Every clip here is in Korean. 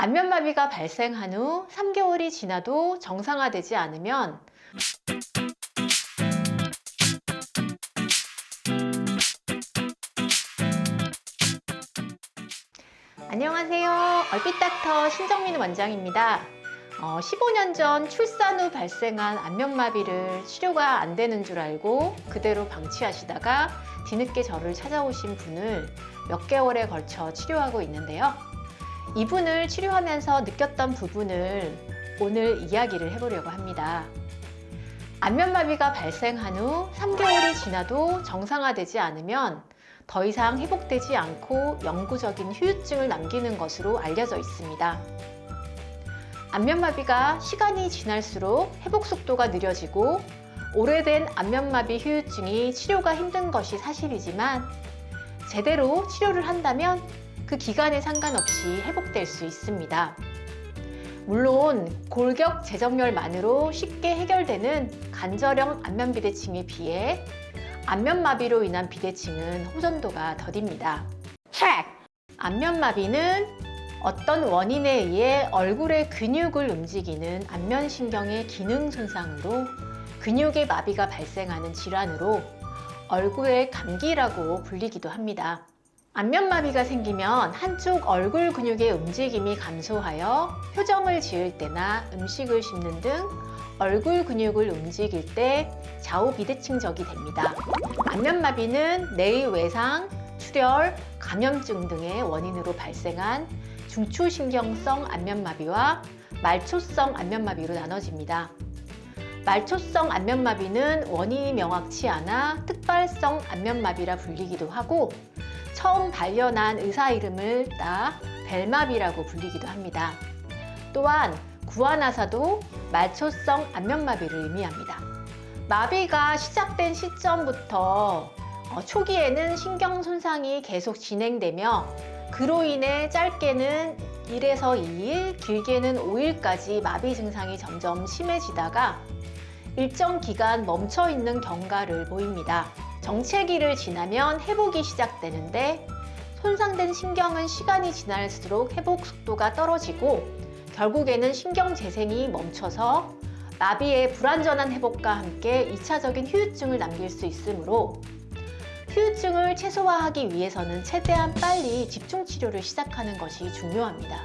안면마비가 발생한 후 3개월이 지나도 정상화되지 않으면 안녕하세요. 얼핏닥터 신정민 원장입니다. 15년 전 출산 후 발생한 안면마비를 치료가 안 되는 줄 알고 그대로 방치하시다가 뒤늦게 저를 찾아오신 분을 몇 개월에 걸쳐 치료하고 있는데요. 이분을 치료하면서 느꼈던 부분을 오늘 이야기를 해보려고 합니다. 안면마비가 발생한 후 3개월이 지나도 정상화되지 않으면 더 이상 회복되지 않고 영구적인 후유증을 남기는 것으로 알려져 있습니다. 안면마비가 시간이 지날수록 회복 속도가 느려지고 오래된 안면마비 후유증이 치료가 힘든 것이 사실이지만 제대로 치료를 한다면 그 기간에 상관없이 회복될 수 있습니다. 물론 골격 재정렬만으로 쉽게 해결되는 관절형 안면비대칭에 비해 안면마비로 인한 비대칭은 호전도가 더딥니다. 안면마비는 어떤 원인에 의해 얼굴의 근육을 움직이는 안면신경의 기능 손상으로 근육의 마비가 발생하는 질환으로 얼굴의 감기라고 불리기도 합니다. 안면마비가 생기면 한쪽 얼굴 근육의 움직임이 감소하여 표정을 지을 때나 음식을 씹는 등 얼굴 근육을 움직일 때 좌우 비대칭적이 됩니다. 안면마비는 뇌의 외상, 출혈, 감염증 등의 원인으로 발생한 중추신경성 안면마비와 말초성 안면마비로 나눠집니다. 말초성 안면마비는 원인이 명확치 않아 특발성 안면마비라 불리기도 하고 처음 발견한 의사 이름을 따 벨마비라고 불리기도 합니다. 또한 구아나사도 말초성 안면마비를 의미합니다. 마비가 시작된 시점부터 초기에는 신경 손상이 계속 진행되며 그로 인해 짧게는 1에서 2일, 길게는 5일까지 마비 증상이 점점 심해지다가 일정 기간 멈춰 있는 경과를 보입니다. 정체기를 지나면 회복이 시작되는데 손상된 신경은 시간이 지날수록 회복 속도가 떨어지고 결국에는 신경 재생이 멈춰서 마비의 불완전한 회복과 함께 2차적인 후유증을 남길 수 있으므로 후유증을 최소화하기 위해서는 최대한 빨리 집중 치료를 시작하는 것이 중요합니다.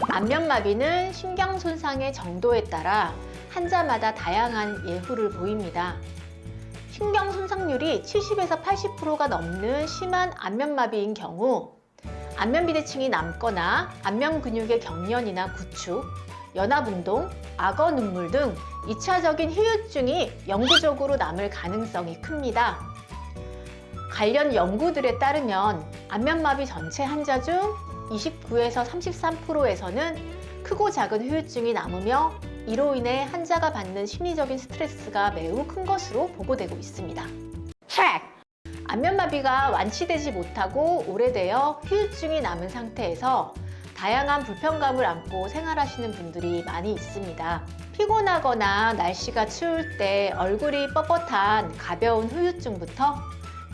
안면마비는 신경 손상의 정도에 따라 환자마다 다양한 예후를 보입니다. 신경 손상률이 70에서 80%가 넘는 심한 안면마비인 경우 안면비대칭이 남거나 안면 근육의 경련이나 구축, 연합운동, 악어 눈물 등 2차적인 후유증이 영구적으로 남을 가능성이 큽니다. 관련 연구들에 따르면 안면마비 전체 환자 중 29에서 33%에서는 크고 작은 후유증이 남으며 이로 인해 환자가 받는 심리적인 스트레스가 매우 큰 것으로 보고되고 있습니다. 안면마비가 완치되지 못하고 오래되어 후유증이 남은 상태에서 다양한 불편감을 안고 생활하시는 분들이 많이 있습니다. 피곤하거나 날씨가 추울 때 얼굴이 뻣뻣한 가벼운 후유증부터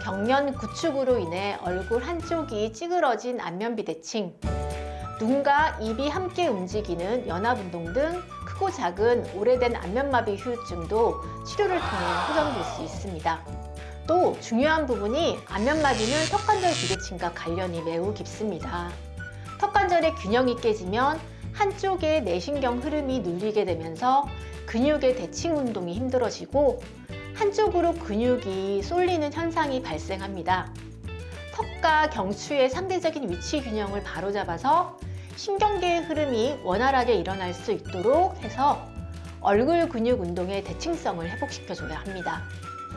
경련 구축으로 인해 얼굴 한쪽이 찌그러진 안면비대칭, 눈과 입이 함께 움직이는 연합운동 등 크고 작은 오래된 안면마비 후유증도 치료를 통해 호전될 수 있습니다. 또 중요한 부분이 안면마비는 턱관절 비대칭과 관련이 매우 깊습니다. 턱관절의 균형이 깨지면 한쪽의 내신경 흐름이 눌리게 되면서 근육의 대칭 운동이 힘들어지고 한쪽으로 근육이 쏠리는 현상이 발생합니다. 턱과 경추의 상대적인 위치 균형을 바로잡아서 신경계의 흐름이 원활하게 일어날 수 있도록 해서 얼굴 근육 운동의 대칭성을 회복시켜줘야 합니다.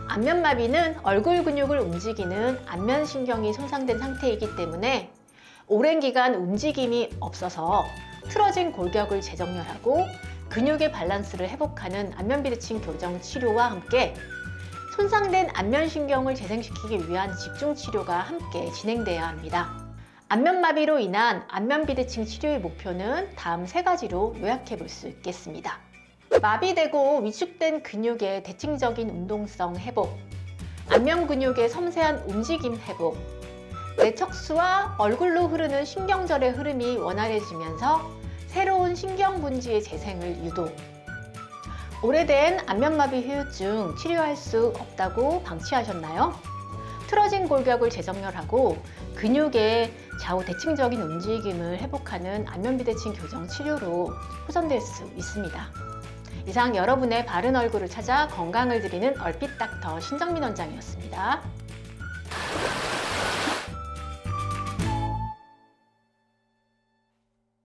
안면마비는 얼굴 근육을 움직이는 안면신경이 손상된 상태이기 때문에 오랜 기간 움직임이 없어서 틀어진 골격을 재정렬하고 근육의 밸런스를 회복하는 안면비대칭 교정 치료와 함께 손상된 안면신경을 재생시키기 위한 집중치료가 함께 진행돼야 합니다. 안면마비로 인한 안면비대칭 치료의 목표는 다음 3가지로 요약해 볼 수 있겠습니다. 마비되고 위축된 근육의 대칭적인 운동성 회복, 안면 근육의 섬세한 움직임 회복, 내 척수와 얼굴로 흐르는 신경절의 흐름이 원활해지면서 새로운 신경분지의 재생을 유도. 오래된 안면마비 후유증 치료할 수 없다고 방치하셨나요? 틀어진 골격을 재정렬하고 근육의 좌우 대칭적인 움직임을 회복하는 안면비대칭 교정 치료로 호전될 수 있습니다. 이상 여러분의 바른 얼굴을 찾아 건강을 드리는 얼핏 닥터 신정민 원장이었습니다.